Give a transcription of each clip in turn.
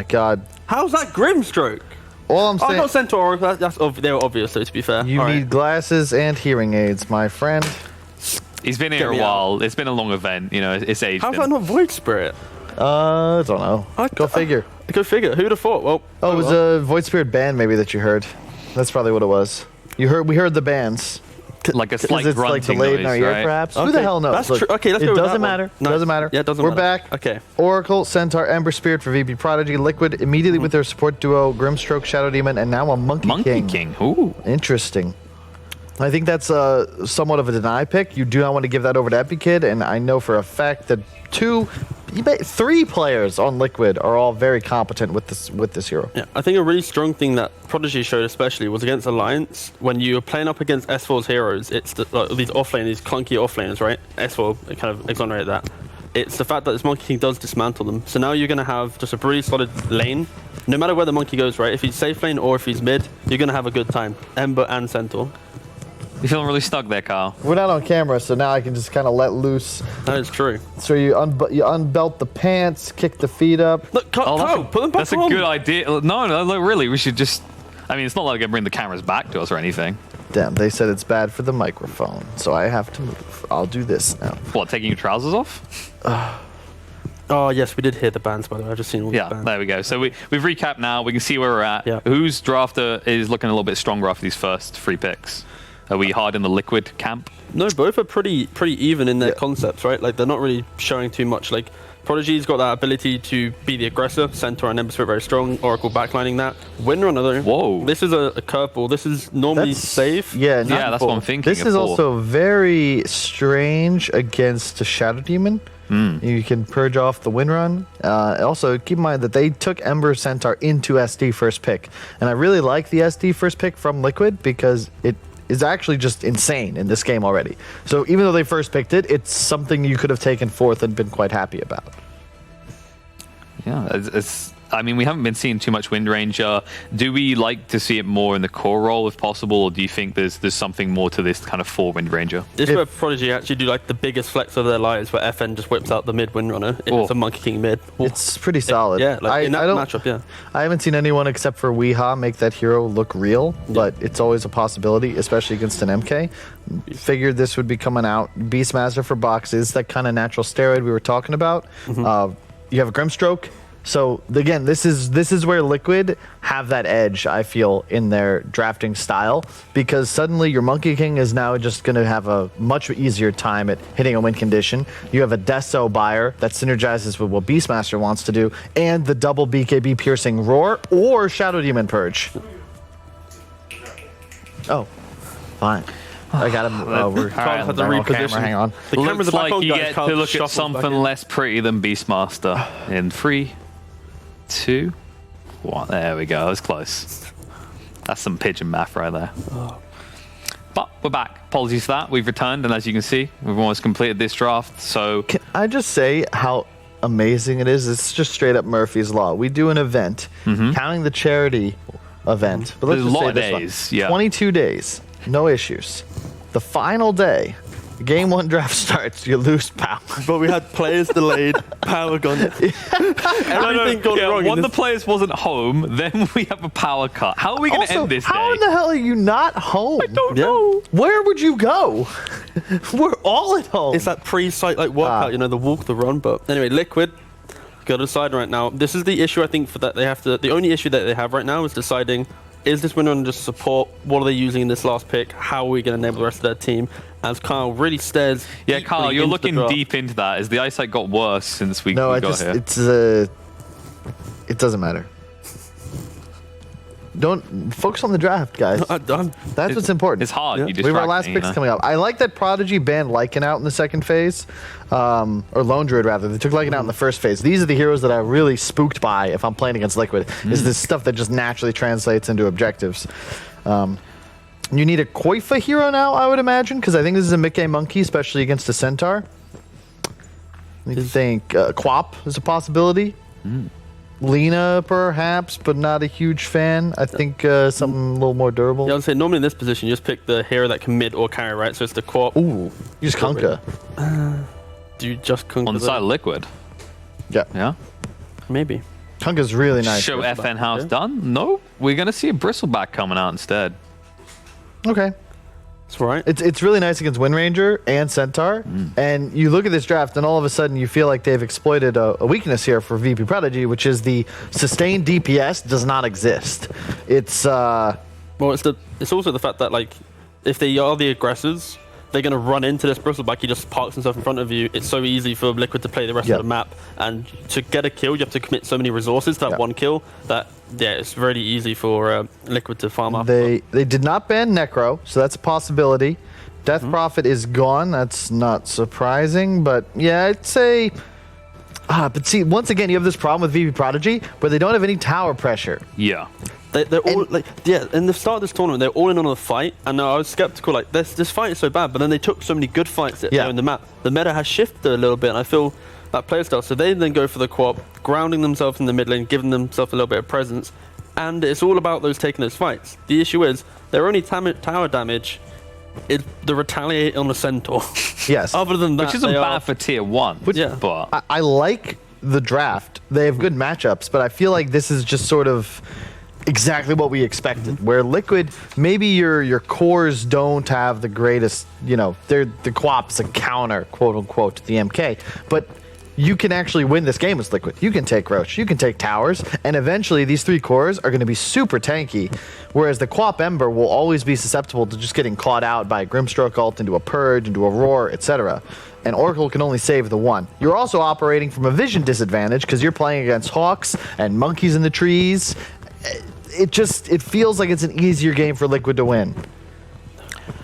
My God. How's that Grimstroke? All I'm saying. Oh, not Centaur. They were obvious, though, to be fair. You need glasses and hearing aids, my friend. He's been here a while. It's been a long event. You know, it's aged. How's that not Void Spirit? I don't know. Go figure. Go figure. Who'd have thought? Well, it was a Void Spirit band maybe that you heard. That's probably what it was. We heard the bands. Like a slight it's grunting like delayed noise, in our ear, right? perhaps. Okay, Who the hell knows? That's true. Okay, let's go it with doesn't that matter. one. Doesn't matter. Yeah, it doesn't We're matter. back. Okay. Oracle, Centaur, Ember Spirit for VP.Prodigy, Liquid immediately with their support duo, Grimstroke, Shadow Demon, and now a Monkey King. Monkey King. Ooh. Interesting. I think that's somewhat of a deny pick. You do not want to give that over to EpiKid, and I know for a fact that 3 players on Liquid are all very competent with this hero. Yeah, I think a really strong thing that Prodigy showed especially was against Alliance. When you're playing up against S4's heroes, it's these offlane, these clunky offlaners, right? S4 kind of exonerated that. It's the fact that this Monkey King does dismantle them. So now you're going to have just a really solid lane. No matter where the Monkey goes, right? If he's safe lane or if he's mid, you're going to have a good time. Ember and Centaur. You feeling really stuck there, Carl? We're not on camera, so now I can just kind of let loose. That is true. So you unbelt the pants, kick the feet up. Look, Carl, put them back That's on. a good idea. No, look, really, we should just... I mean, it's not like I'm going to bring the cameras back to us or anything. Damn, they said it's bad for the microphone, so I have to move. I'll do this now. What, taking your trousers off? Oh, yes, we did hear the bands, by the way. I've just seen all the bands. Yeah, there we go. So we've recapped now. We can see where we're at. Yeah. Whose drafter is looking a little bit stronger after these first 3 picks? Are we hard in the Liquid camp? No, both are pretty even in their concepts, right? Like, they're not really showing too much. Like, Prodigy's got that ability to be the aggressor. Centaur and Ember Spirit very strong. Oracle backlining that. Windrunner, though. Whoa. This is a curveball. This is normally safe. Yeah, that's what I'm thinking. This is also very strange against a Shadow Demon. You can purge off the Windrun. Also, keep in mind that they took Ember Centaur into SD first pick. And I really like the SD first pick from Liquid because it is actually just insane in this game already. So even though they first picked it, it's something you could have taken fourth and been quite happy about. Yeah, I mean, we haven't been seeing too much Wind Ranger. Do we like to see it more in the core role if possible, or do you think there's something more to this kind of 4 Wind Ranger? This is where Prodigy actually do like the biggest flex of their lives, where FN just whips out the mid Windrunner. It's a Monkey King mid. It's pretty solid. Yeah, like in that matchup, yeah. I haven't seen anyone except for Weeha make that hero look real, but it's always a possibility, especially against an MK. Figured this would be coming out. Beastmaster for boxes, that kind of natural steroid we were talking about. You have a Grimstroke. So again, this is where Liquid have that edge, I feel, in their drafting style, because suddenly your Monkey King is now just going to have a much easier time at hitting a win condition. You have a Deso buyer that synergizes with what Beastmaster wants to do, and the double BKB piercing roar or Shadow Demon purge. Oh, fine. I got him over. Carl had to reposition. Hang on. The camera's Looks like you guys, get to look at something less pretty than Beastmaster. In 3, 2, 1. There we go. That was close. That's some pigeon math right there. But we're back. Apologies for that. We've returned, and as you can see, we've almost completed this draft. So can I just say how amazing it is? It's just straight up Murphy's Law. We do an event, counting the charity event. But let's there's just a lot say of this days. Yeah. 22 days, no issues. The final day, game 1 draft starts, you lose power. But we had players delayed, power gone. Everything gone wrong. When the players wasn't home, then we have a power cut. How are we going to end this how day? in the hell are you not home? I don't know. Where would you go? We're all at home. It's that pre-site like workout, you know, the walk, the run. But anyway, Liquid, got to decide right now. This is the issue I think for that they have to. The only issue that they have right now is deciding: is this winner just support? What are they using in this last pick? How are we going to enable the rest of their team? As Kyle really stares. Yeah, Kyle, you're looking deep into that. Has the eyesight got worse since we got here? It doesn't matter. Don't focus on the draft, guys. That's what's important. It's hard. Yeah. We have our last picks coming up. I like that Prodigy banned Lycan out in the second phase, or Lone Druid rather. They took Lycan out in the first phase. These are the heroes that I'm really spooked by if I'm playing against Liquid. Is this stuff that just naturally translates into objectives. You need a Koifa hero now, I would imagine, because I think this is a mid-game monkey, especially against a Centaur. I think Quap is a possibility. Lena, perhaps, but not a huge fan. I think something a little more durable. Yeah, I would say normally in this position, you just pick the hero that can mid or carry, right? So it's the Quap. Ooh, you just Kunkka. Do you just Kunkka? On the side of Liquid. Yeah. Yeah? Maybe. Kunkka's really nice. Show FN how it's done? No, we're going to see a Bristleback coming out instead. Okay. That's right. It's really nice against Wind Ranger and Centaur, and you look at this draft, and all of a sudden you feel like they've exploited a weakness here for VP.Prodigy, which is the sustained DPS does not exist. It's well, it's also the fact that like if they are the aggressors, they're going to run into this Bristleback. He just parks himself in front of you. It's so easy for Liquid to play the rest of the map, and to get a kill, you have to commit so many resources to that one kill that it's really easy for Liquid to farm up. They did not ban Necro, so that's a possibility. Death Prophet is gone. That's not surprising, but yeah, I'd say. But see, once again, you have this problem with VP.Prodigy where they don't have any tower pressure. Yeah. They're all in the start of this tournament, they're all in on a fight, and I was skeptical, like, this fight is so bad, but then they took so many good fights in the map. The meta has shifted a little bit, and I feel that playstyle, so they then go for the co-op, grounding themselves in the mid lane, giving themselves a little bit of presence, and it's all about those taking those fights. The issue is, their only tower damage is the retaliate on the Centaur. Yes. Other than that, Which isn't bad for tier 1, but... I like the draft. They have good matchups, but I feel like this is just sort of exactly what we expected. Where Liquid, maybe your cores don't have the greatest, the co-op's a counter, quote unquote, to the MK, but you can actually win this game with Liquid. You can take Roche, you can take towers, and eventually these 3 cores are going to be super tanky, whereas the co-op Ember will always be susceptible to just getting caught out by a Grimstroke ult into a Purge, into a Roar, etc. And Oracle can only save the 1. You're also operating from a vision disadvantage because you're playing against Hawks and monkeys in the trees. It feels like it's an easier game for Liquid to win.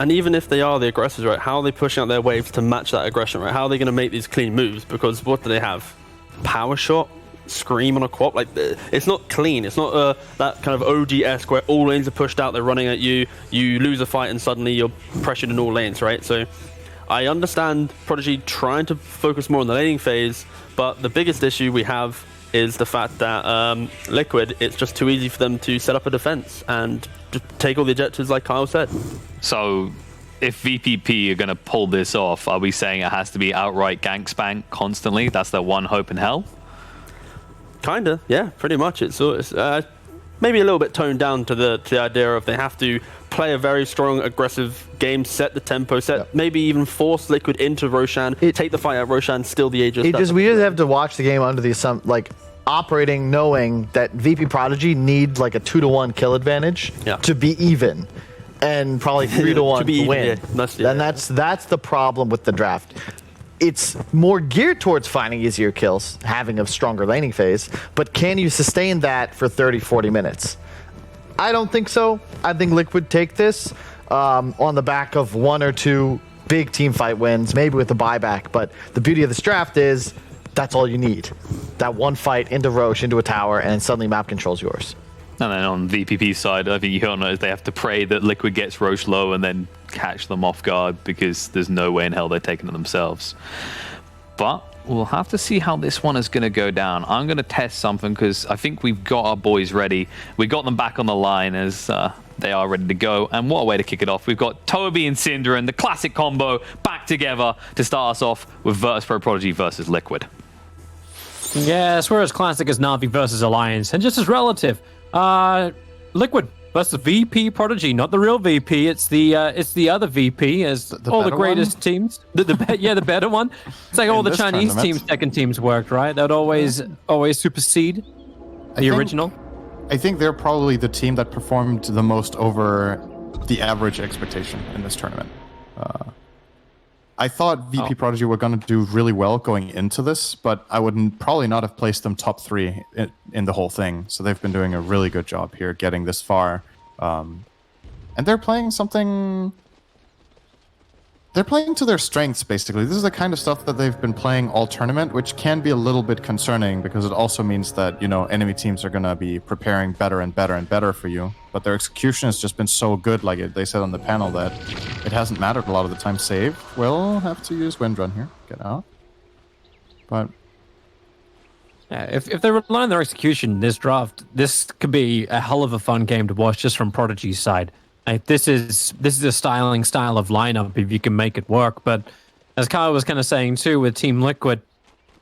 And even if they are the aggressors, right, how are they pushing out their waves to match that aggression, right? How are they going to make these clean moves? Because what do they have? Power shot? Scream on a co-op? Like, it's not clean. It's not that kind of OG-esque where all lanes are pushed out, they're running at you, you lose a fight and suddenly you're pressured in all lanes, right? So I understand Prodigy trying to focus more on the laning phase, but the biggest issue we have is the fact that Liquid, it's just too easy for them to set up a defense and just take all the objectives like Kyle said. So if VPP are going to pull this off, are we saying it has to be outright gank spank constantly? That's their one hope in hell? Kinda, yeah, pretty much. It's maybe a little bit toned down to the idea of they have to play a very strong, aggressive game, set the tempo, maybe even force Liquid into Roshan, take the fight at Roshan, steal the Aegis. We just have to watch the game under the assumption, like, operating knowing that VP.Prodigy need like a 2-to-1 kill advantage to be even, and probably 3-to-1 to win. And that's the problem with the draft. It's more geared towards finding easier kills, having a stronger laning phase, but can you sustain that for 30, 40 minutes? I don't think so. I think Liquid take this on the back of 1 or 2 big team fight wins, maybe with a buyback, but the beauty of this draft is that's all you need. That one fight into Roche, into a tower, and suddenly map control's yours. And then on VPP's side, I think you all know they have to pray that Liquid gets Roche low and then catch them off guard, because there's no way in hell they're taking it themselves. But we'll have to see how this one is going to go down. I'm going to test something because I think we've got our boys ready. We got them back on the line as they are ready to go. And what a way to kick it off. We've got Toby and Cinder and the classic combo back together to start us off with Virtus.pro-Prodigy versus Liquid. Yes, we're as classic as Na'Vi versus Alliance, and just as relative. Liquid versus VP.Prodigy, not the real VP. It's the other VP, as all the greatest teams. The better one. It's like all the Chinese teams, second teams worked, right? They'd always supersede the original. I think they're probably the team that performed the most over the average expectation in this tournament. I thought VP.Prodigy were going to do really well going into this, but I would probably not have placed them top 3 in the whole thing. So they've been doing a really good job here getting this far. And they're playing something... They're playing to their strengths, basically. This is the kind of stuff that they've been playing all tournament, which can be a little bit concerning because it also means that, enemy teams are going to be preparing better and better and better for you. But their execution has just been so good, like they said on the panel, that it hasn't mattered a lot of the time. Save. We'll have to use Windrun here. Get out. But... if they rely on their execution this draft, this could be a hell of a fun game to watch just from Prodigy's side. Like, this is a style of lineup if you can make it work. But as Kyle was kind of saying too, with Team Liquid,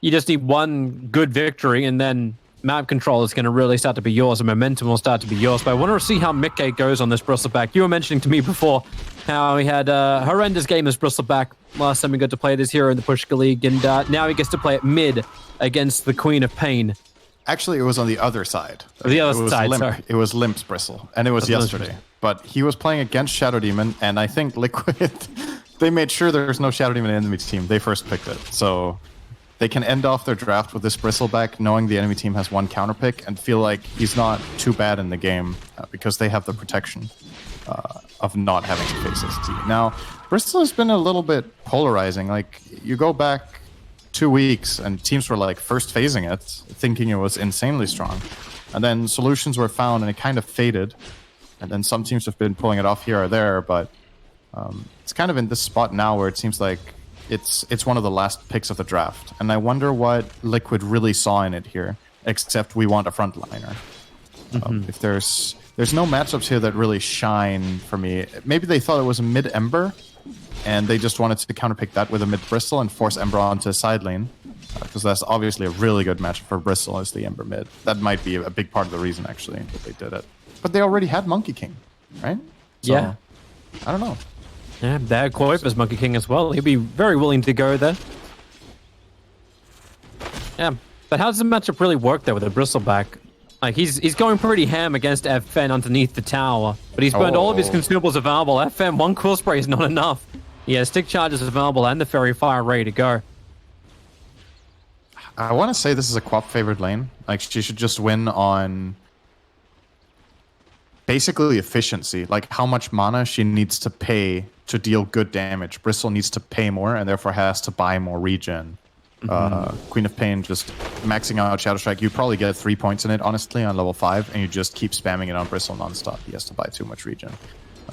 you just need one good victory, and then map control is going to really start to be yours, and momentum will start to be yours. But I want to see how Mickey goes on this Bristleback. You were mentioning to me before how he had a horrendous game as Bristleback last time he got to play this hero in the Pushka League, and now he gets to play it mid against the Queen of Pain. Actually, it was on the other side. The other side, Limp. sorry. It was Limp's Bristle, and it was yesterday. But he was playing against Shadow Demon, and I think Liquid, they made sure there's no Shadow Demon in the enemy team. They first picked it. So they can end off their draft with this Bristleback, knowing the enemy team has one counter pick, and feel like he's not too bad in the game because they have the protection of not having to face ST. Now, Bristle has been a little bit polarizing. Like, you go back 2 weeks, and teams were like first phasing it, thinking it was insanely strong. And then solutions were found, and it kind of faded. And then some teams have been pulling it off here or there, but it's kind of in this spot now where it seems like it's one of the last picks of the draft. And I wonder what Liquid really saw in it here, except we want a frontliner. If there's no matchups here that really shine for me. Maybe they thought it was a mid-Ember, and they just wanted to counterpick that with a mid-Bristle and force Ember onto a side lane. Because that's obviously a really good matchup for Bristle as the Ember mid. That might be a big part of the reason, actually, that they did it. But they already had Monkey King, right? So, Yeah. I don't know. Yeah, they had Quoip as Monkey King as well. He'd be very willing to go there. Yeah, but how does the matchup really work there with a Bristleback? Like, he's going pretty ham against FN underneath the tower, but he's burned all of his consumables available. FN, one Quill Spray is not enough. He has stick charges available and the Fairy Fire ready to go. I want to say this is a Quap favored lane. Like, she should just win on basically efficiency. Like, how much mana she needs to pay to deal good damage. Bristle needs to pay more and therefore has to buy more regen. Queen of Pain just maxing out Shadow Strike. You probably get 3 points in it, honestly, on level 5, and you just keep spamming it on Bristle nonstop. He has to buy too much regen.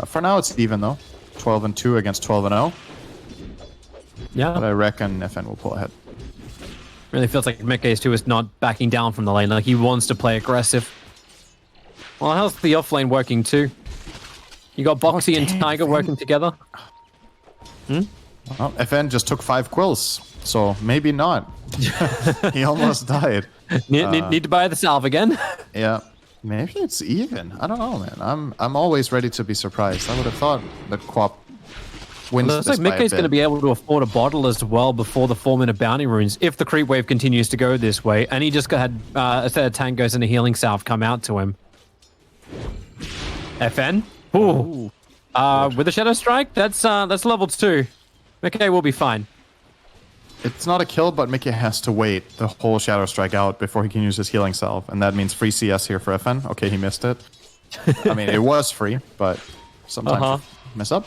For now, it's even, though. 12-2 against 12-0. Yeah. But I reckon FN will pull ahead. Really feels like Mickey is not backing down from the lane. Like, he wants to play aggressive. Well, how's the off lane working too? You got Boxy and Tiger working together? Well, FN just took 5 quills, so maybe not. He almost died. Need to buy the salve again? Yeah, maybe it's even. I don't know, man. I'm always ready to be surprised. I would have thought that Quap wins. Well, it looks like Mickey's going to be able to afford a bottle as well before the 4-minute bounty runes if the creep wave continues to go this way. And he just had a set of tangos and a healing salve come out to him. FN? Ooh. With a Shadow Strike, that's level 2. Mickey will be fine. It's not a kill, but Mickey has to wait the whole Shadow Strike out before he can use his healing salve, and that means free CS here for FN. Okay, he missed it. I mean, it was free, but sometimes you mess up.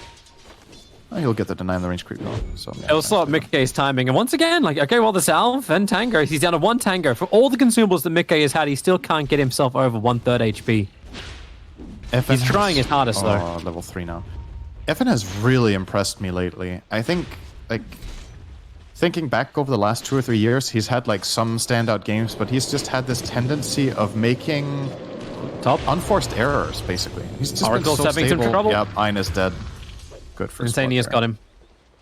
He'll get the deny in the range creep though. So yeah, it'll slow up Mickey's timing, and once again, like, okay, well, the salve and tango, he's down to 1 tango. For all the consumables that Mickey has had, he still can't get himself over 1/3 HP. FN He's trying his hardest though. Level 3 now. FN has really impressed me lately. I think, like, thinking back over the last 2 or 3 years, he's had like some standout games, but he's just had this tendency of making unforced errors, basically. He's just Oracle been so having some stable. trouble. Yep, Ein is dead. Good for Insanius got him.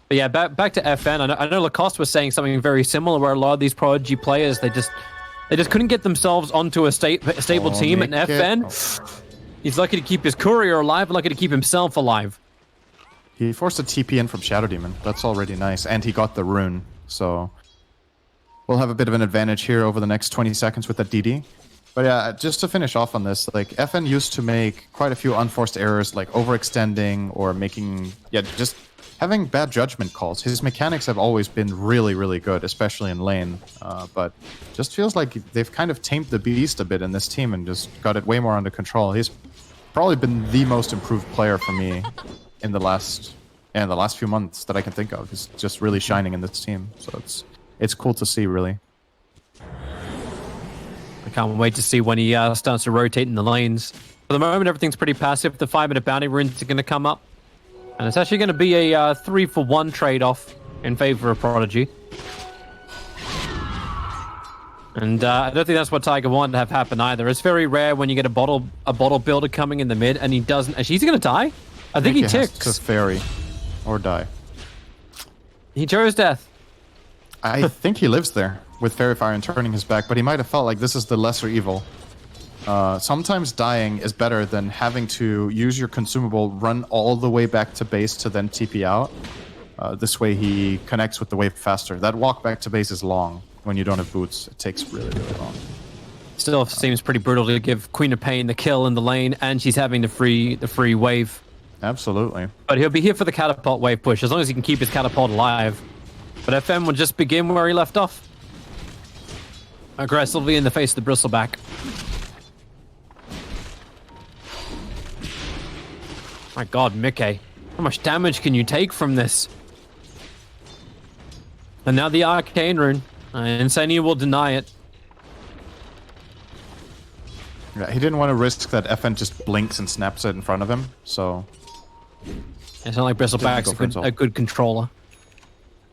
But yeah, back to FN. I know Lacoste was saying something very similar, where a lot of these Prodigy players, they just couldn't get themselves onto a stable team. And FN, he's lucky to keep his courier alive, lucky to keep himself alive. He forced a TP in from Shadow Demon. That's already nice. And he got the rune. So we'll have a bit of an advantage here over the next 20 seconds with that DD. But yeah, just to finish off on this, like, FN used to make quite a few unforced errors, like overextending or making, just having bad judgment calls. His mechanics have always been really, really good, especially in lane. But just feels like they've kind of tamed the beast a bit in this team and just got it way more under control. He's probably been the most improved player for me in the last few months that I can think of. He's just really shining in this team. So it's cool to see, really. I can't wait to see when he starts to rotate in the lanes. For the moment, everything's pretty passive. The 5-minute bounty runes are going to come up. And it's actually going to be a 3-for-1 trade-off in favor of Prodigy. And I don't think that's what Tiger wanted to have happen either. It's very rare when you get a bottle builder coming in the mid and he doesn't... Actually, he's going to die? I think he ticks. To fairy or die. He chose death. I think he lives there. with Fairy Fire and turning his back, but he might have felt like this is the lesser evil. Sometimes dying is better than having to use your consumable, run all the way back to base to then TP out. This way he connects with the wave faster. That walk back to base is long when you don't have boots. It takes really, really long. Still seems pretty brutal to give Queen of Pain the kill in the lane, and she's having the free wave. Absolutely. But he'll be here for the catapult wave push, as long as he can keep his catapult alive. But FM will just begin where he left off. Aggressively in the face of the bristleback. My god, Mickey. How much damage can you take from this? And now the Arcane Rune. Insania will deny it. Yeah, he didn't want to risk that FN just blinks and snaps it in front of him, so... It's not like Bristleback's a good controller.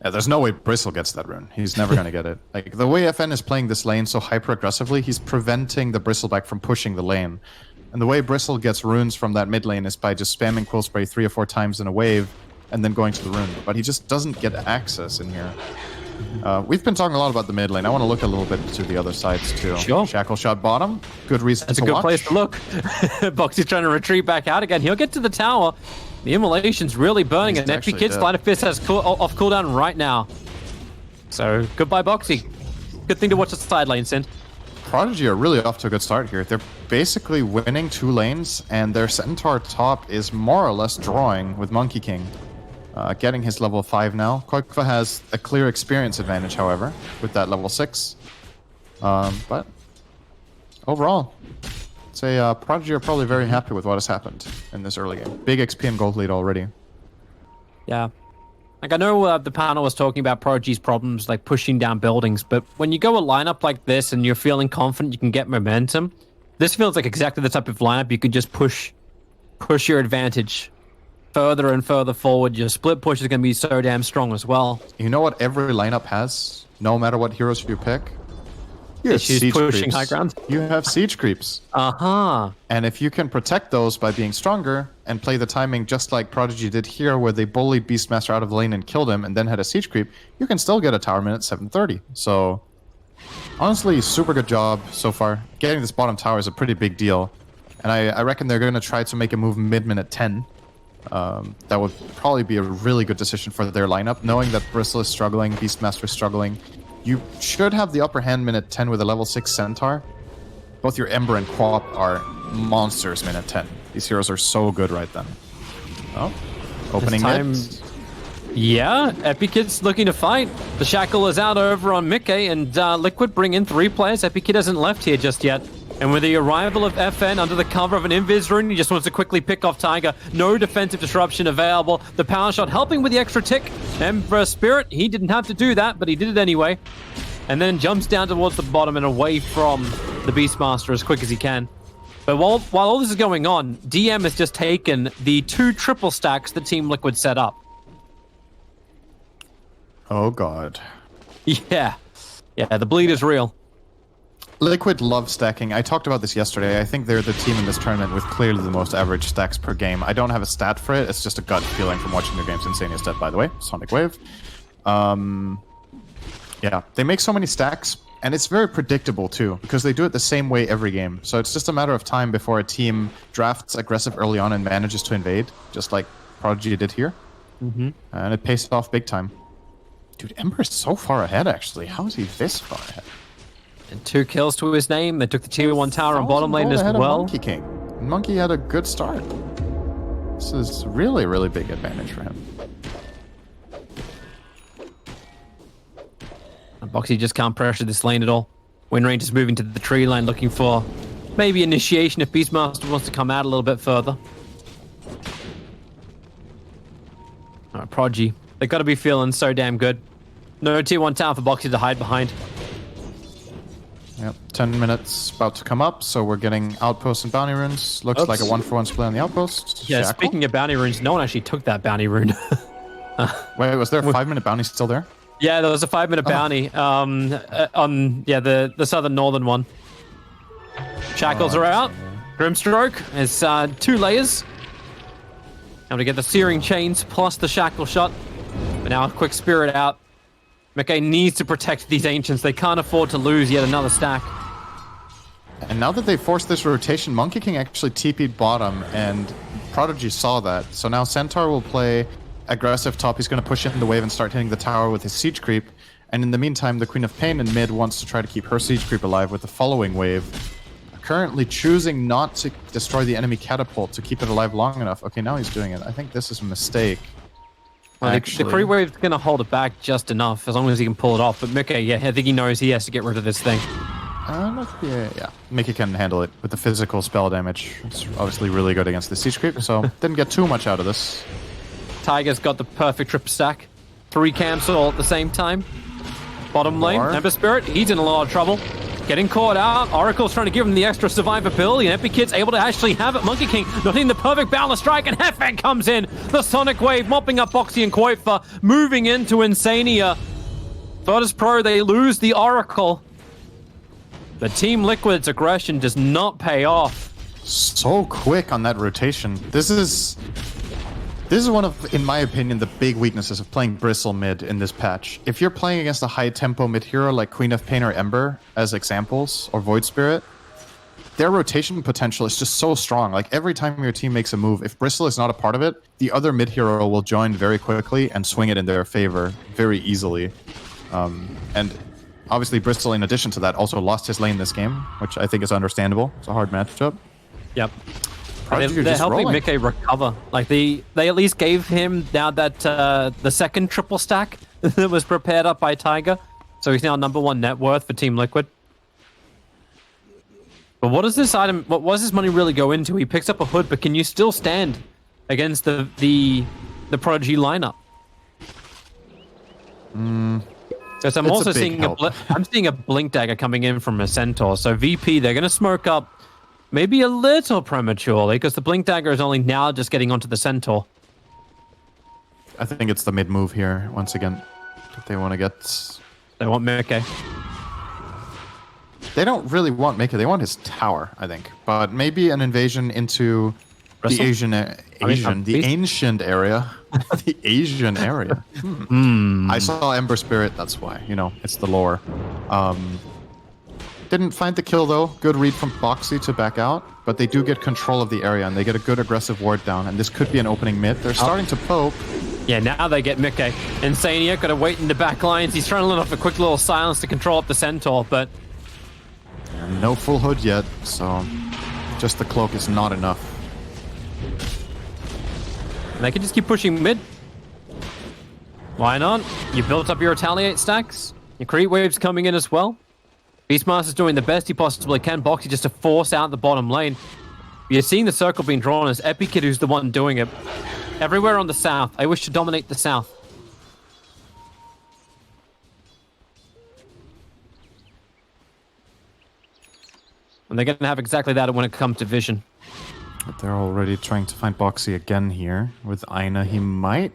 Yeah, there's no way Bristle gets that rune. He's never going to get it. Like, the way FN is playing this lane so hyper-aggressively, he's preventing the Bristleback from pushing the lane. And the way Bristle gets runes from that mid lane is by just spamming Quill Spray 3 or 4 times in a wave, and then going to the rune. But he just doesn't get access in here. We've been talking a lot about the mid lane. I want to look a little bit to the other sides too. Sure. Shackle shot bottom. Good reason That's to a good watch. place to look. Boxy's trying to retreat back out again. He'll get to the tower. The immolation's really burning, and Epi Kid's Light of Fist has off cooldown right now. So, goodbye, Boxy. Good thing to watch the side lane, Sin. Prodigy are really off to a good start here. They're basically winning 2 lanes, and their Centaur top is more or less drawing with Monkey King. Getting his level 5 now. Qualifier has a clear experience advantage, however, with that level 6. But overall, I'd say Prodigy are probably very happy with what has happened in this early game. Big XP and gold lead already. Yeah. Like, I know the panel was talking about Prodigy's problems, like pushing down buildings, but when you go a lineup like this and you're feeling confident you can get momentum, this feels like exactly the type of lineup you could just push your advantage further and further forward. Your split push is going to be so damn strong as well. You know what every lineup has, no matter what heroes you pick? You have She's siege pushing creeps. high ground. You have siege creeps. Uh-huh. And if you can protect those by being stronger and play the timing just like Prodigy did here, where they bullied Beastmaster out of the lane and killed him and then had a siege creep, you can still get a tower minute 730. So, honestly, super good job so far. Getting this bottom tower is a pretty big deal. And I reckon they're going to try to make a move mid-minute 10. That would probably be a really good decision for their lineup, knowing that Bristle is struggling, Beastmaster is struggling. You should have the upper hand minute 10 with a level 6 Centaur. Both your Ember and Quap are monsters minute 10. These heroes are so good right then. Oh, opening mid. Yeah, Epikid's looking to fight. The Shackle is out over on Mickey, and Liquid bring in 3 players. Epikid hasn't left here just yet. And with the arrival of FN under the cover of an Invis rune, he just wants to quickly pick off Tiger. No defensive disruption available. The power shot helping with the extra tick. Ember Spirit, he didn't have to do that, but he did it anyway. And then jumps down towards the bottom and away from the Beastmaster as quick as he can. But while all this is going on, DM has just taken the 2 triple stacks that Team Liquid set up. Oh god. Yeah, the bleed is real. Liquid love stacking. I talked about this yesterday. I think they're the team in this tournament with clearly the most average stacks per game. I don't have a stat for it. It's just a gut feeling from watching their games. Insania stat, by the way. Sonic Wave. Yeah, they make so many stacks, and it's very predictable too, because they do it the same way every game. So it's just a matter of time before a team drafts aggressive early on and manages to invade, just like Prodigy did here. And it pays off big time. Dude, Ember is so far ahead, actually. How is he this far ahead? And 2 kills to his name. They took the tier 1 tower on bottom lane as well. Monkey King. Monkey had a good start. This is really, really big advantage for him. Boxy just can't pressure this lane at all. Winrange is moving to the tree line looking for maybe initiation if Beastmaster wants to come out a little bit further. Alright, Prodigy. They gotta be feeling so damn good. No tier 1 tower for Boxy to hide behind. Yep, 10 minutes about to come up, so we're getting outposts and bounty runes. Looks like a 1-for-1 split on the outpost. Yeah, Shackle. speaking of bounty runes, no one actually took that bounty rune. Wait, was there a 5-minute bounty still there? Yeah, there was a 5-minute bounty on the southern northern one. Shackles are out. Grimstroke is 2 layers. Now to get the searing chains plus the shackle shot. But now a quick spirit out. Mickey needs to protect these Ancients. They can't afford to lose yet another stack. And now that they forced this rotation, Monkey King actually TP'd bottom, and Prodigy saw that. So now Centaur will play aggressive top. He's going to push in the wave and start hitting the tower with his siege creep. And in the meantime, the Queen of Pain in mid wants to try to keep her siege creep alive with the following wave. Currently choosing not to destroy the enemy catapult to keep it alive long enough. Okay, now he's doing it. I think this is a mistake. Well, the creep wave's going to hold it back just enough, as long as he can pull it off. But Mickey, yeah, I think he knows he has to get rid of this thing. Yeah. Mickey can handle it with the physical spell damage. It's obviously really good against the siege creep, so didn't get too much out of this. Tiger's got the perfect triple stack. 3 camps all at the same time. Bottom lane, Ember Spirit, he's in a lot of trouble. Getting caught out. Oracle's trying to give him the extra survivability, and Epikid's able to actually have it. Monkey King not hitting the perfect balance strike, and Hefek comes in. The Sonic Wave mopping up Boxy and Quaitha, moving into Insania. Virtus.pro, they lose the Oracle. The Team Liquid's aggression does not pay off. So quick on that rotation. This is one of, in my opinion, the big weaknesses of playing Bristle mid in this patch. If you're playing against a high-tempo mid hero like Queen of Pain or Ember as examples, or Void Spirit, their rotation potential is just so strong. Like, every time your team makes a move, if Bristle is not a part of it, the other mid hero will join very quickly and swing it in their favor very easily. And obviously, Bristle, in addition to that, also lost his lane this game, which I think is understandable. It's a hard matchup. Yep. They're helping Mickey recover. Like, they at least gave him now that the second triple stack that was prepared up by Tiger. So he's now #1 net worth for Team Liquid. But what does this item, what does this money really go into? He picks up a hood, but can you still stand against the Prodigy lineup? Because I'm also seeing a Blink Dagger coming in from a Centaur. So VP, they're going to smoke up maybe a little prematurely, because the Blink Dagger is only now just getting onto the Centaur. I think it's the mid move here, once again, that they want to get. They want Mickey. They don't really want Mickey, they want his tower, I think. But maybe an invasion into the ancient area. The Asian area. I saw Ember Spirit, that's why. You know, it's the lore. Didn't find the kill, though. Good read from Boxy to back out. But they do get control of the area, and they get a good aggressive ward down. And this could be an opening mid. They're starting to poke. Yeah, now they get Mickey. Insania got to wait in the back lines. He's trying to let off a quick little silence to control up the Centaur, but... No full hood yet, so just the cloak is not enough. And they can just keep pushing mid. Why not? You built up your Retaliate stacks. Your creep wave's coming in as well. Beastmaster's doing the best he possibly can. Boxy just to force out the bottom lane. You're seeing the circle being drawn as Epikid who's the one doing it. Everywhere on the south. I wish to dominate the south. And they're going to have exactly that when it comes to vision. But they're already trying to find Boxy again here. With Aina, he might...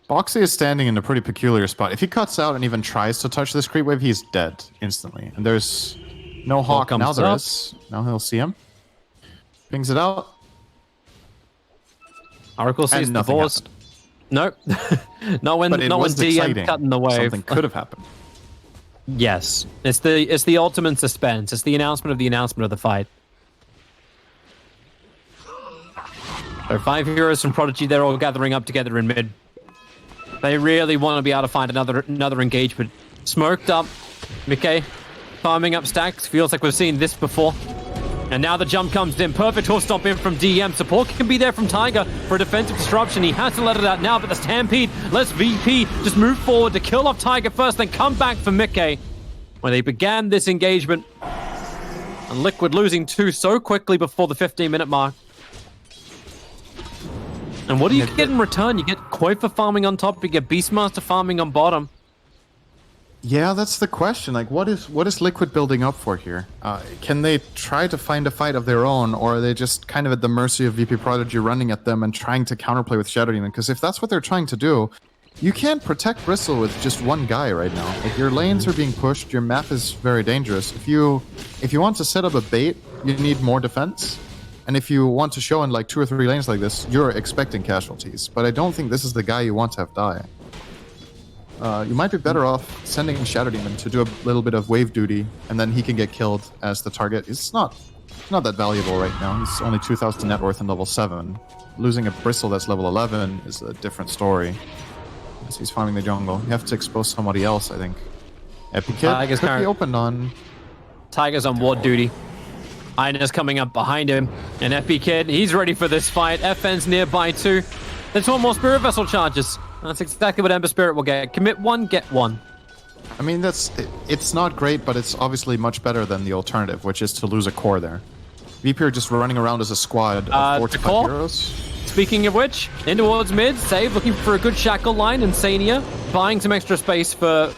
Boxy is standing in a pretty peculiar spot. If he cuts out and even tries to touch this creep wave, he's dead instantly. And there's no Hawk. Now there is. Now he'll see him. Pings it out. Oracle sees the force. Nope. not when DM cutting the wave. Something could have happened. Yes. It's the ultimate suspense. It's the announcement of the fight. So 5 heroes from Prodigy, they're all gathering up together in mid. They really want to be able to find another engagement. Smoked up. Mickey farming up stacks. Feels like we've seen this before. And now the jump comes in. Perfect horse stomp in from DM. Support can be there from Tiger for a defensive disruption. He has to let it out now, but the Stampede lets VP just move forward to kill off Tiger first, then come back for Mickey. When they began this engagement. And Liquid losing 2 so quickly before the 15-minute mark. And what do you get in return? You get Quaitha farming on top, you get Beastmaster farming on bottom. Yeah, that's the question. Like, what is Liquid building up for here? Can they try to find a fight of their own, or are they just kind of at the mercy of VP.Prodigy running at them and trying to counterplay with Shadow Demon? Because if that's what they're trying to do, you can't protect Bristle with just one guy right now. Like, your lanes are being pushed, your map is very dangerous. If you want to set up a bait, you need more defense. And if you want to show in like 2 or 3 lanes like this, you're expecting casualties. But I don't think this is the guy you want to have die. You might be better off sending Shadow Demon to do a little bit of wave duty, and then he can get killed as the target. It's not that valuable right now. He's only 2,000 net worth in level 7. Losing a Bristle that's level 11 is a different story. As he's farming the jungle, you have to expose somebody else, I think. Epic Kid could be opened on. Tiger's on ward duty. Ina's coming up behind him. And Epi Kid, he's ready for this fight. FN's nearby too. There's one more Spirit Vessel charges. That's exactly what Ember Spirit will get. Commit one, get one. I mean, it's not great, but it's obviously much better than the alternative, which is to lose a core there. VP are just running around as a squad of 4 to 5 heroes. Speaking of which, in towards mid, Save looking for a good shackle line. Insania buying some extra space for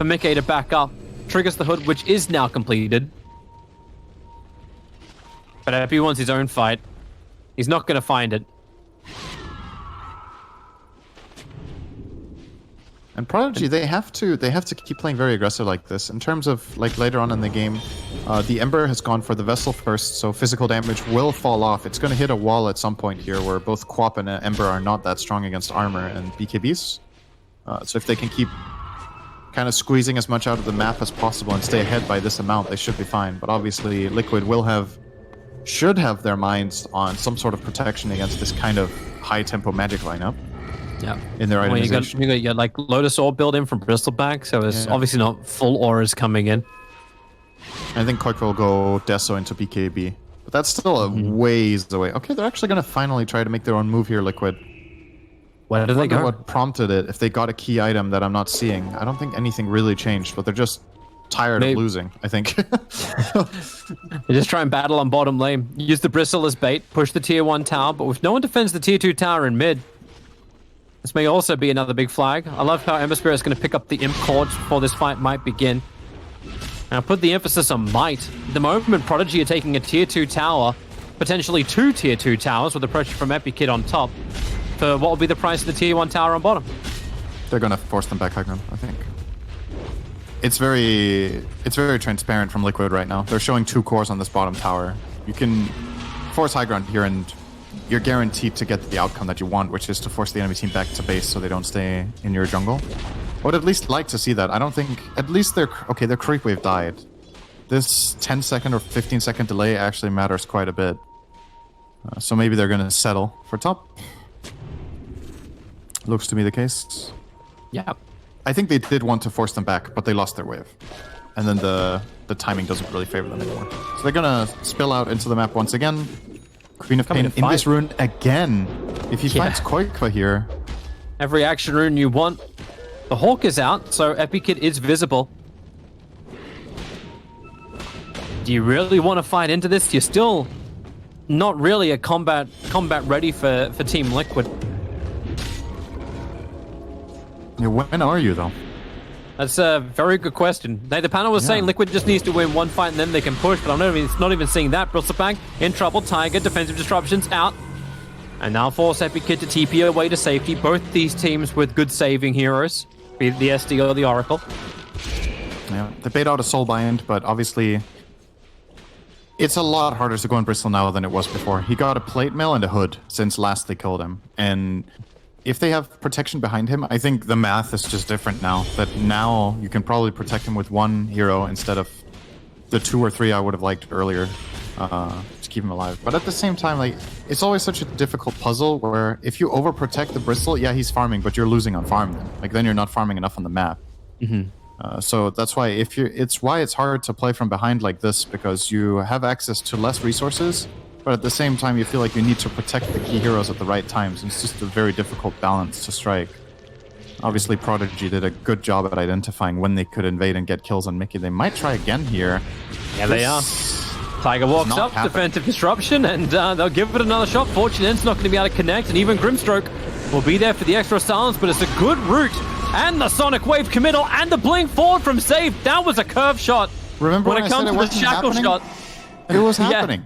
Mickey to back up. Triggers the hood, which is now completed. But Epi wants his own fight. He's not going to find it. And Prodigy, they have to keep playing very aggressive like this. In terms of like later on in the game, the Ember has gone for the Vessel first, so physical damage will fall off. It's going to hit a wall at some point here, where both Quap and Ember are not that strong against armor and BKBs. So if they can keep kind of squeezing as much out of the map as possible and stay ahead by this amount, they should be fine. But obviously, Liquid should have their minds on some sort of protection against this kind of high tempo Magic lineup. Yeah. In their itemization. You got like Lotus Orb built in from Bristleback, so it's obviously not full auras coming in. I think Koik will go Deso into BKB. But that's still a ways away. Okay, they're actually going to finally try to make their own move here, Liquid. Where did they go? What prompted it, if they got a key item that I'm not seeing. I don't think anything really changed, but they're just tired of losing, I think. They just try and battle on bottom lane. Use the Bristle as bait, push the tier 1 tower, but if no one defends the tier 2 tower in mid, this may also be another big flag. I love how Ember Spirit is going to pick up the Imp Cords before this fight might begin. Now put the emphasis on might. At the moment, Prodigy are taking a tier 2 tower, potentially 2 tier 2 towers with the pressure from Epi Kid on top, for what will be the price of the tier 1 tower on bottom. They're going to force them back high ground, I think. It's very transparent from Liquid right now. They're showing 2 cores on this bottom tower. You can force high ground here and you're guaranteed to get the outcome that you want, which is to force the enemy team back to base so they don't stay in your jungle. I would at least like to see that. I don't think... At least their creep wave died. This 10-second or 15-second delay actually matters quite a bit. So maybe they're going to settle for top. Looks to be the case. Yeah. I think they did want to force them back, but they lost their wave. And then the timing doesn't really favor them anymore. So they're going to spill out into the map once again. Queen of Pain in this rune again. If he finds Koikva here... Every action rune you want. The Hawk is out, so Epi Kid is visible. Do you really want to fight into this? You're still not really a combat ready for Team Liquid. Yeah, when are you, though? That's a very good question. The panel was saying Liquid just needs to win one fight and then they can push, but it's not even seeing that. Bristleback in trouble. Tiger, defensive disruptions out. And now force Epi Kid to TP away to safety. Both these teams with good saving heroes, be it the SD or the Oracle. Yeah, they bait out a Soul Bind, but obviously it's a lot harder to go in Bristle now than it was before. He got a plate mail and a hood since last they killed him. And if they have protection behind him, I think the math is just different now. That now you can probably protect him with 1 hero instead of the 2 or 3 I would have liked earlier to keep him alive. But at the same time, like, it's always such a difficult puzzle where if you overprotect the Bristle, yeah, he's farming, but you're losing on farm then. Like, then you're not farming enough on the map. So that's why it's hard to play from behind like this, because you have access to less resources, but at the same time you feel like you need to protect the key heroes at the right times. It's just a very difficult balance to strike. Obviously Prodigy did a good job at identifying when they could invade and get kills on Mickey. They might try again here. Yeah, they are. Tiger walks up, defensive disruption, and they'll give it another shot. Fortune End's not going to be able to connect, and even Grimstroke will be there for the extra silence, but it's a good route. And the Sonic Wave committal and the blink forward from Save. That was a curve shot. Remember when it comes to the shackle shot? It was happening.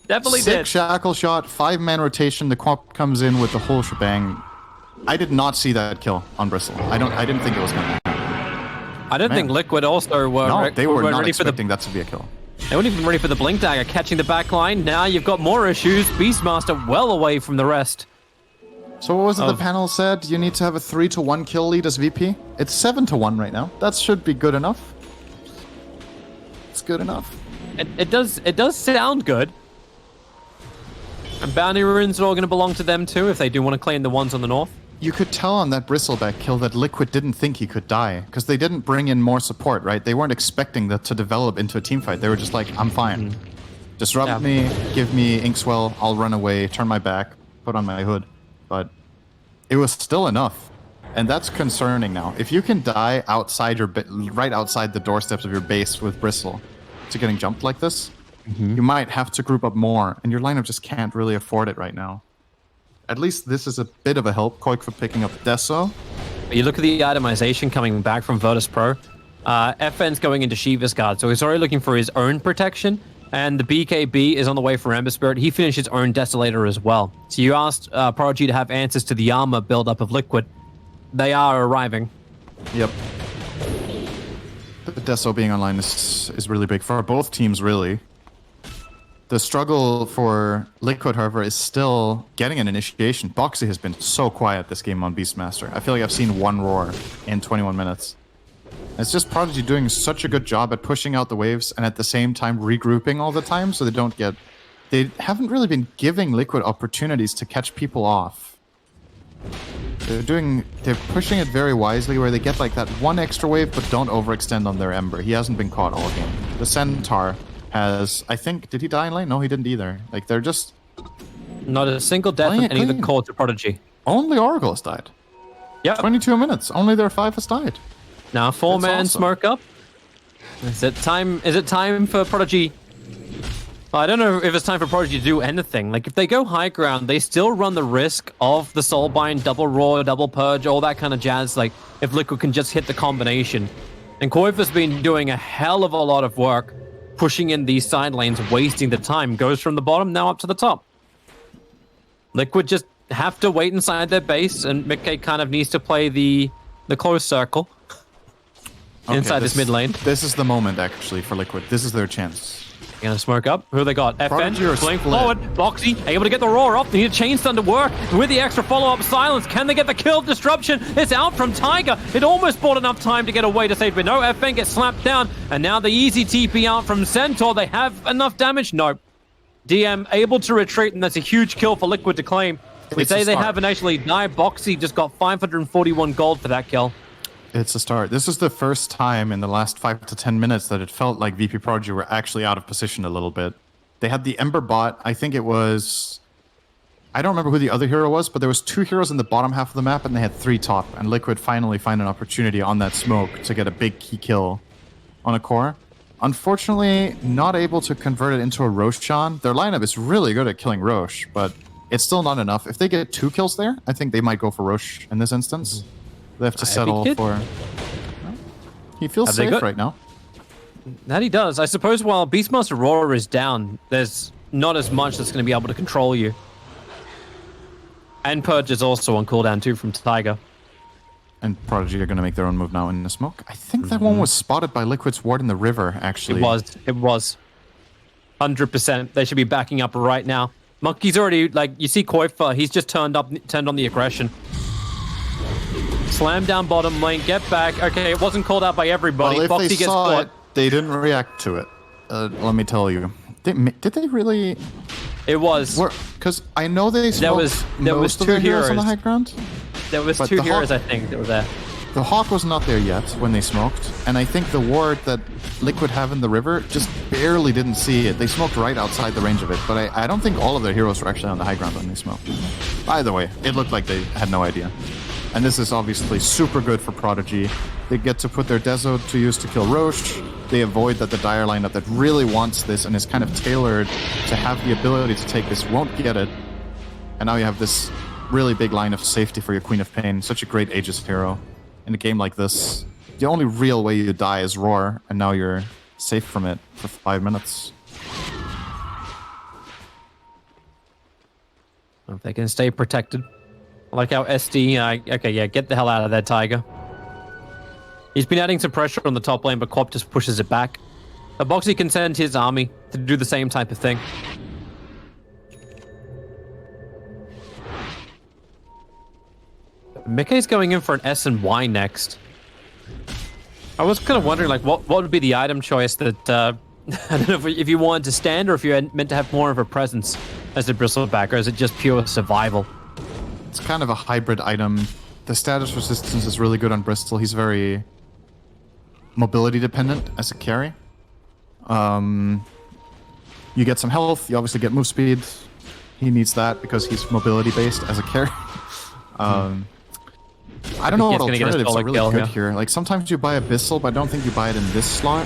Definitely Sick did. shackle shot, 5-man rotation, the Quap comes in with the whole shebang. I did not see that kill on Bristle. I didn't think it was going to happen. I don't think Liquid also were No, they were not ready expecting that to be a kill. They weren't even ready for the Blink Dagger, catching the back line. Now you've got more issues. Beastmaster well away from the rest. So what was it the panel said? You need to have a 3-1 kill lead as VP? It's 7-1 right now. That should be good enough. It's good enough. It does sound good. And bounty runes are all going to belong to them too if they do want to claim the ones on the north. You could tell on that Bristleback kill that Liquid didn't think he could die, because they didn't bring in more support, right? They weren't expecting that to develop into a team fight. They were just like, I'm fine. Disrupt me, give me Inkswell, I'll run away, turn my back, put on my hood. But it was still enough. And that's concerning now. If you can die outside your right outside the doorsteps of your base with Bristle to getting jumped like this, you might have to group up more, and your lineup just can't really afford it right now. At least this is a bit of a help, Koik, for picking up Deso. You look at the itemization coming back from Virtus.pro. FN's going into Shiva's Guard, so he's already looking for his own protection, and the BKB is on the way for Ember Spirit. He finished his own Desolator as well. So you asked Prodigy to have answers to the armor build-up of Liquid. They are arriving. Yep. The Deso being online is really big for both teams, really. The struggle for Liquid, however, is still getting an initiation. Boxy has been so quiet this game on Beastmaster. I feel like I've seen one roar in 21 minutes. It's just Prodigy doing such a good job at pushing out the waves and at the same time regrouping all the time so they don't get... They haven't really been giving Liquid opportunities to catch people off. They're pushing it very wisely where they get like that one extra wave but don't overextend on their Ember. He hasn't been caught all game. The Centaur has, I think, did he die in lane? No, he didn't either. Like, they're just... Not a single death on any of the calls to Prodigy. Only Oracle has died. Yeah. 22 minutes. Only their 5 has died. Now, four-man awesome. smoke up. Is it time for Prodigy? Well, I don't know if it's time for Prodigy to do anything. Like, if they go high ground, they still run the risk of the Soulbind, double roar, double purge, all that kind of jazz. Like, if Liquid can just hit the combination. And Koifa's been doing a hell of a lot of work pushing in these side lanes, wasting the time. Goes from the bottom, now up to the top. Liquid just have to wait inside their base, and Mickey kind of needs to play the close circle inside this mid lane. This is the moment, actually, for Liquid. This is their chance. Gonna smoke up. Who they got? FN playing split. forward. Boxy able to get the roar off. They need a chain stun to work. With the extra follow-up silence, can they get the kill? Disruption is out from Tiger. It almost bought enough time to get away to save, but no, FN gets slapped down. And now the easy TP out from Centaur. They have enough damage? Nope. DM able to retreat, and that's a huge kill for Liquid to claim. We say they haven't actually died. Boxy just got 541 gold for that kill. It's a start. This is the first time in the last 5 to 10 minutes that it felt like VP.Prodigy were actually out of position a little bit. They had the Ember bot. I think it was... I don't remember who the other hero was, but there was 2 heroes in the bottom half of the map, and they had 3 top. And Liquid finally find an opportunity on that smoke to get a big key kill on a core. Unfortunately, not able to convert it into a Roshan. Their lineup is really good at killing Rosh, but it's still not enough. If they get 2 kills there, I think they might go for Rosh in this instance. They have to settle for... Well, he feels safe right now. That he does. I suppose while Beastmaster Roar is down, there's not as much that's going to be able to control you. And Purge is also on cooldown too from Tiger. And Prodigy are going to make their own move now in the smoke. I think that one was spotted by Liquid's ward in the river, actually. It was. 100%. They should be backing up right now. Monkey's already, like, you see Koifa, he's just turned on the aggression. Slam down bottom lane, get back. Okay, it wasn't called out by everybody. Well, if Boxy they gets saw caught. it, they didn't react to it. Let me tell you. Did they really? It was. Because I know they smoked there was most of 2 their heroes on the high ground. There was But 2 the heroes, Hawk- I think, that were there. The Hawk was not there yet when they smoked, and I think the ward that Liquid have in the river just barely didn't see it. They smoked right outside the range of it, but I don't think all of their heroes were actually on the high ground when they smoked. Either way, it looked like they had no idea. And this is obviously super good for Prodigy. They get to put their Deso to use to kill Roche. They avoid that the Dire lineup that really wants this and is kind of tailored to have the ability to take this won't get it. And now you have this really big line of safety for your Queen of Pain. Such a great Aegis hero. In a game like this, the only real way you die is Roar, and now you're safe from it for 5 minutes. If they can stay protected. I like how SD, okay, yeah, get the hell out of there, Tiger. He's been adding some pressure on the top lane, but Quap just pushes it back. Boxy can send his army to do the same type of thing. Mickey's going in for an S and Y next. I was kind of wondering, like, what would be the item choice that I don't know if you wanted to stand or if you meant to have more of a presence as a bristleback, or is it just pure survival? It's kind of a hybrid item. The status resistance is really good on Bristol. He's very mobility dependent as a carry. You get some health. You obviously get move speed. He needs that because he's mobility based as a carry. I don't know what alternatives are really good here. Like sometimes you buy Abyssal, but I don't think you buy it in this slot.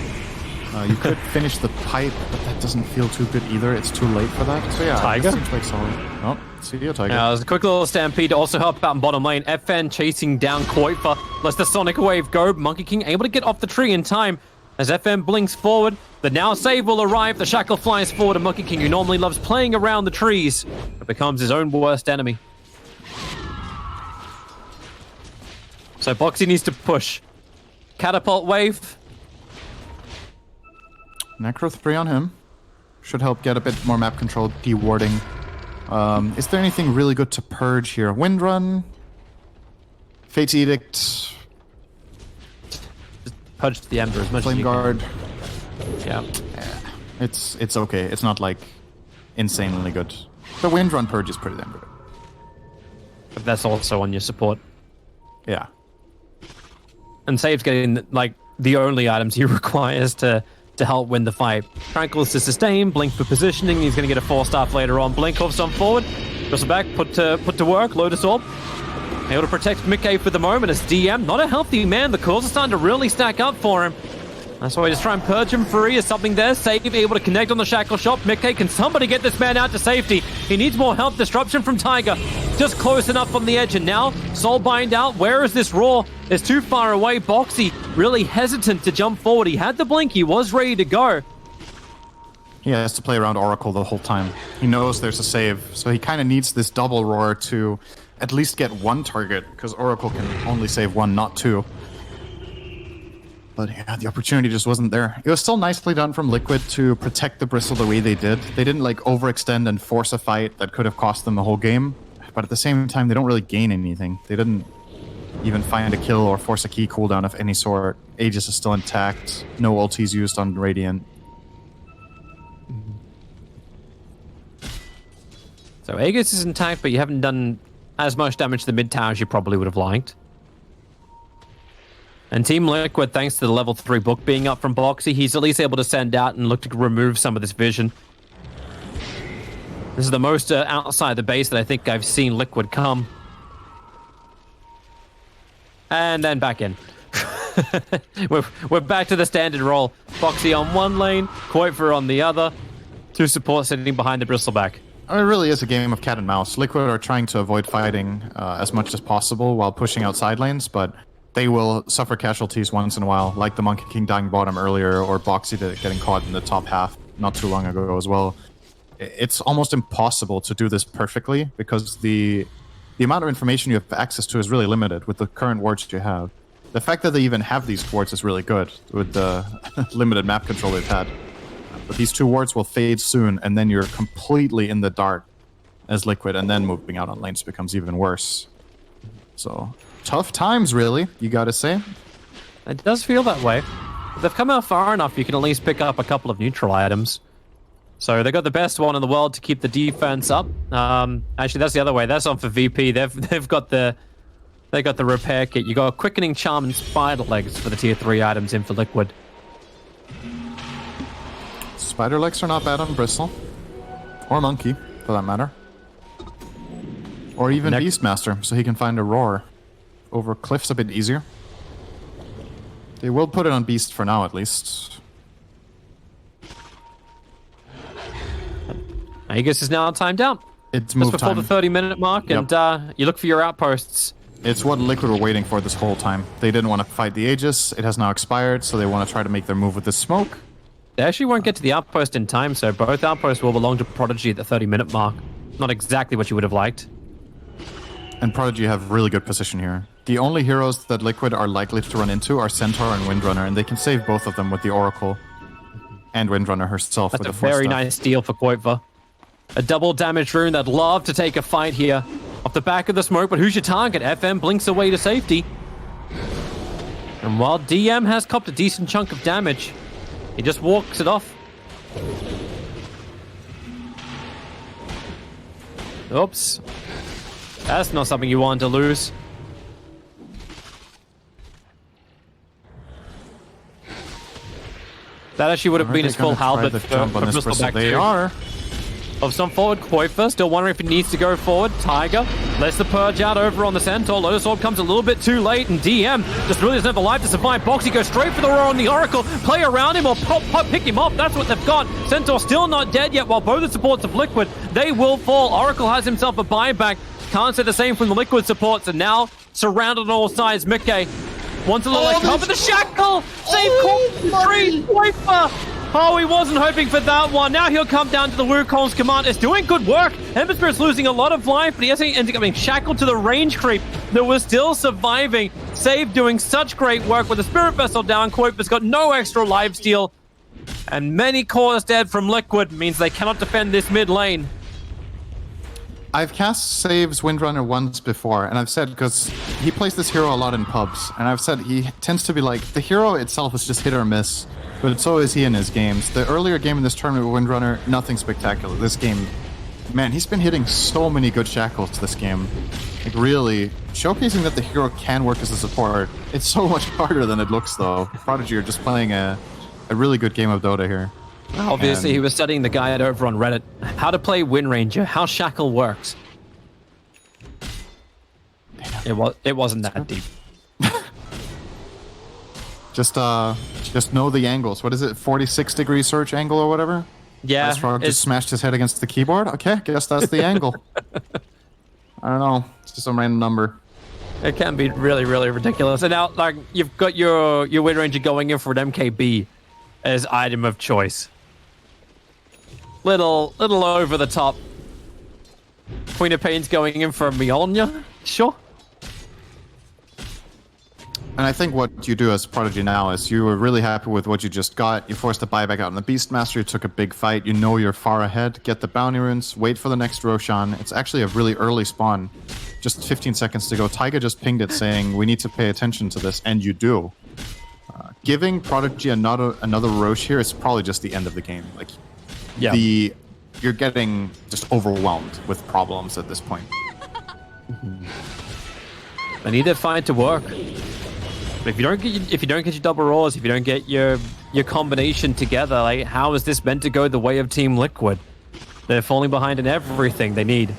You could finish the pipe, but that doesn't feel too good either. It's too late for that. So yeah, Tiger? This seems like solid. Oh, see you, Tiger. There's a quick little stampede to also help out in bottom lane. FN chasing down Qualifier. Lets the Sonic Wave go. Monkey King able to get off the tree in time. As FN blinks forward, the now save will arrive. The Shackle flies forward, and Monkey King, who normally loves playing around the trees, becomes his own worst enemy. So Boxy needs to push. Catapult Wave. Necro 3 on him. Should help get a bit more map control, dewarding. Is there anything really good to purge here? Windrun? Fate's Edict? Just purge the Ember as much Flame as you Guard? can. Yeah. It's okay. It's not like insanely good. The Windrun purge is pretty damn good. But that's also on your support. Yeah. And Save's getting, like, the only items he requires to help win the fight. Tranquil's to sustain, Blink for positioning. He's going to get a 4-star later on. Blink offs on forward. Bristleback put to work. Lotus Orb. Able to protect Mickey for the moment as DM. Not a healthy man. The calls are starting to really stack up for him. That's why I just try and purge him free. Is something there. Save able to connect on the Shackle Shop. Mickey, can somebody get this man out to safety? He needs more health. Disruption from Tiger. Just close enough on the edge. And now, Soulbind out. Where is this Roar? It's too far away. Boxy really hesitant to jump forward. He had the blink. He was ready to go. He has to play around Oracle the whole time. He knows there's a save. So he kind of needs this double Roar to at least get one target. Because Oracle can only save one, not two. But yeah, the opportunity just wasn't there. It was still nicely done from Liquid to protect the Bristle the way they did. They didn't like overextend and force a fight that could have cost them the whole game. But at the same time, they don't really gain anything. They didn't even find a kill or force a key cooldown of any sort. Aegis is still intact. No ultis used on Radiant. So Aegis is intact, but you haven't done as much damage to the mid tower as you probably would have liked. And Team Liquid, thanks to the level 3 book being up from Boxy, he's at least able to send out and look to remove some of this vision. This is the most outside the base that I think I've seen Liquid come. And then back in. we're back to the standard role. Boxy on one lane, Qualifier on the other. Two supports sitting behind the Bristleback. It really is a game of cat and mouse. Liquid are trying to avoid fighting as much as possible while pushing out side lanes, but they will suffer casualties once in a while, like the Monkey King dying bottom earlier, or Boxy getting caught in the top half not too long ago as well. It's almost impossible to do this perfectly, because the amount of information you have access to is really limited with the current wards you have. The fact that they even have these wards is really good, with the limited map control they've had. But these two wards will fade soon, and then you're completely in the dark as Liquid, and then moving out on lanes becomes even worse. So tough times, really, you gotta say. It does feel that way. They've come out far enough, you can at least pick up a couple of neutral items. So they got the best one in the world to keep the defense up. Actually, that's the other way. That's on for VP. They've got the repair kit. You got a quickening charm and spider legs for the tier 3 items in for Liquid. Spider legs are not bad on Bristle. Or Monkey, for that matter. Or even Beastmaster, so he can find a Roar. Over Cliff's a bit easier. They will put it on Beast for now, at least. Aegis is now timed out. It's move just before time. the 30-minute mark, Yep. and you look for your outposts. It's what Liquid were waiting for this whole time. They didn't want to fight the Aegis. It has now expired, so they want to try to make their move with the smoke. They actually won't get to the outpost in time, so both outposts will belong to Prodigy at the 30-minute mark. Not exactly what you would have liked. And Prodigy have really good position here. The only heroes that Liquid are likely to run into are Centaur and Windrunner, and they can save both of them with the Oracle. And Windrunner herself That's with a the 4 very stuff. nice deal for Qualifier. A double damage rune that'd love to take a fight here. off the back of the smoke, but who's your target? FM blinks away to safety. And while DM has copped a decent chunk of damage, he just walks it off. Oops. That's not something you want to lose. That actually would have been his full halberd for Bristol back They two. are. Of some forward, Qualifiers still wondering if he needs to go forward. Tiger lets the purge out over on the Centaur. Lotus Orb comes a little bit too late, and DM just really doesn't have the life to survive. Boxy goes straight for the roar on the Oracle. Play around him or pick him up. That's what they've got. Centaur still not dead yet, while both the supports of Liquid, they will fall. Oracle has himself a buyback. Can't say the same from the Liquid supports, and now surrounded on all sides. Mickey wants a little cover. The shackle! Save call! Free Qualifier! Oh, he wasn't hoping for that one. Now he'll come down to the Wukong's command. It's doing good work. Ember Spirit's losing a lot of life, but he actually ends up being shackled to the range creep that was still surviving. Save doing such great work with the Spirit Vessel down. Quoipa's got no extra life steal. And many cores dead from Liquid means they cannot defend this mid lane. I've cast Saves Windrunner once before, and I've said, because he plays this hero a lot in pubs, and I've said he tends to be like, the hero itself is just hit or miss, but so is he in his games. The earlier game in this tournament with Windrunner, nothing spectacular. This game, man, he's been hitting so many good shackles this game. Like, really, showcasing that the hero can work as a support. It's so much harder than it looks, though. Prodigy are just playing a really good game of Dota here. Obviously, he was studying the guide over on Reddit. How to play Wind Ranger, how Shackle works. It wasn't that deep. Just know the angles. What is it? 46 degree search angle or whatever? Yeah. Frog just smashed his head against the keyboard. Okay, guess that's the angle. I don't know. It's just some random number. It can be really, really ridiculous. And now, like, you've got your Wind Ranger going in for an MKB as item of choice. Little over the top. Queen of Pain's going in for a Mjolnir? Sure. And I think what you do as Prodigy now is you were really happy with what you just got. You forced a buyback out on the Beastmaster. You took a big fight. You know you're far ahead. Get the bounty runes. Wait for the next Roshan. It's actually a really early spawn. Just 15 seconds to go. Taiga just pinged it saying, we need to pay attention to this. And you do. Giving Prodigy another Rosh here is probably just the end of the game. Like, yeah. You're getting just overwhelmed with problems at this point. I need that fight to work. But if you don't get your double roars, if you don't get your combination together, like, how is this meant to go the way of Team Liquid? They're falling behind in everything they need.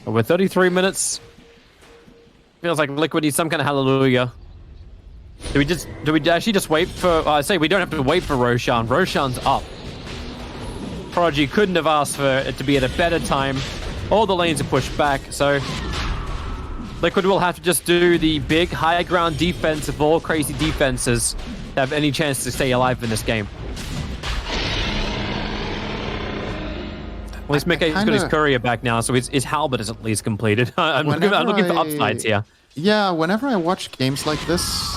With 33 minutes, feels like Liquid needs some kind of hallelujah. Do we actually just wait for? I say we don't have to wait for Roshan. Roshan's up. Prodigy couldn't have asked for it to be at a better time. All the lanes are pushed back, so Liquid will have to just do the big high ground defense of all crazy defenses to have any chance to stay alive in this game. At least Mickey's got his courier back now, so his halberd is at least completed. I'm looking for upsides here. Yeah, whenever I watch games like this,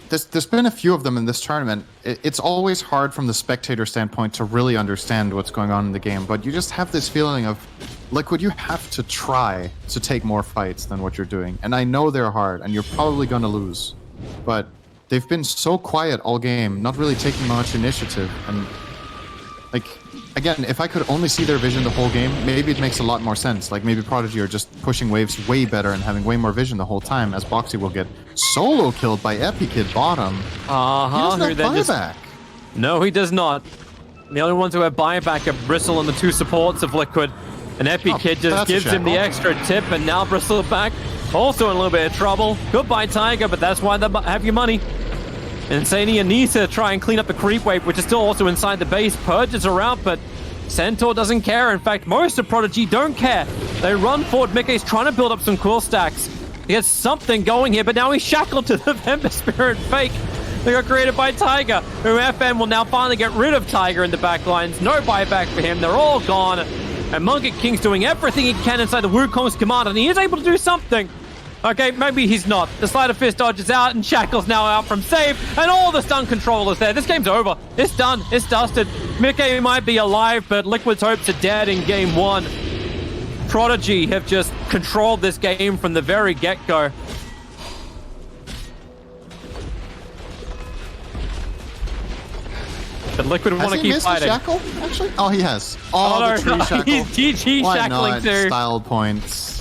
there's been a few of them in this tournament. It's always hard from the spectator standpoint to really understand what's going on in the game, but you just have this feeling of, Liquid, you have to try to take more fights than what you're doing. And I know they're hard, and you're probably going to lose. But they've been so quiet all game, not really taking much initiative. And, like, again, if I could only see their vision the whole game, maybe it makes a lot more sense. Like, maybe Prodigy are just pushing waves way better and having way more vision the whole time, as Boxy will get solo killed by Epikid bottom. He doesn't have buyback. No, he does not. The only ones who have buyback are Bristle and the two supports of Liquid. And Epikid just gives him the extra tip, and now Bristle back, also in a little bit of trouble. Goodbye, Tiger, but that's why they have your money. Insania needs to try and clean up the creep wave, which is still also inside the base. Purges are out, but Centaur doesn't care. In fact, most of Prodigy don't care. They run forward. Mickey's trying to build up some cool stacks. He has something going here, but now he's shackled to the Ember Spirit fake. They got created by Tiger, who FM will now finally get rid of Tiger in the back lines. No buyback for him. They're all gone. And Monkey King's doing everything he can inside the Wukong's command, and he is able to do something. Okay, maybe he's not. The Sleight of Fist dodges out, and Shackle's now out from save, and all the stun control is there. This game's over. It's done. It's dusted. Mickey might be alive, but Liquid's hopes are dead in game 1. Prodigy have just controlled this game from the very get-go. But Liquid want to keep fighting. Shackle, actually? Oh, he has. Oh, no, the tree shackle. he's GG Why shackling not? too. Style points.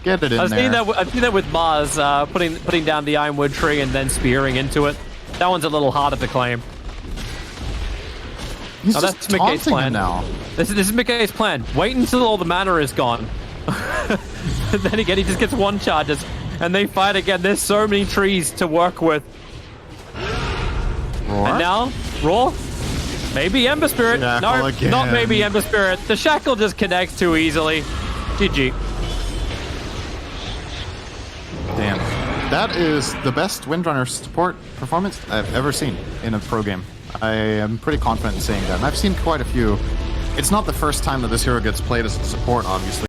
Get it in I've there. seen that with Mars, putting down the Ironwood tree and then spearing into it. That one's a little harder to claim. He's Oh, just that's Mickey's taunting plan. him now. This is Mickey's plan. Wait until all the mana is gone. Then again, he just gets one charges, and they fight again. There's so many trees to work with. Roar? And now, Raw? Maybe Ember Spirit. Shackle No, again. not maybe Ember Spirit. The Shackle just connects too easily. GG. Damn. That is the best Windrunner support performance I've ever seen in a pro game. I am pretty confident in saying that. And I've seen quite a few. It's not the first time that this hero gets played as a support, obviously.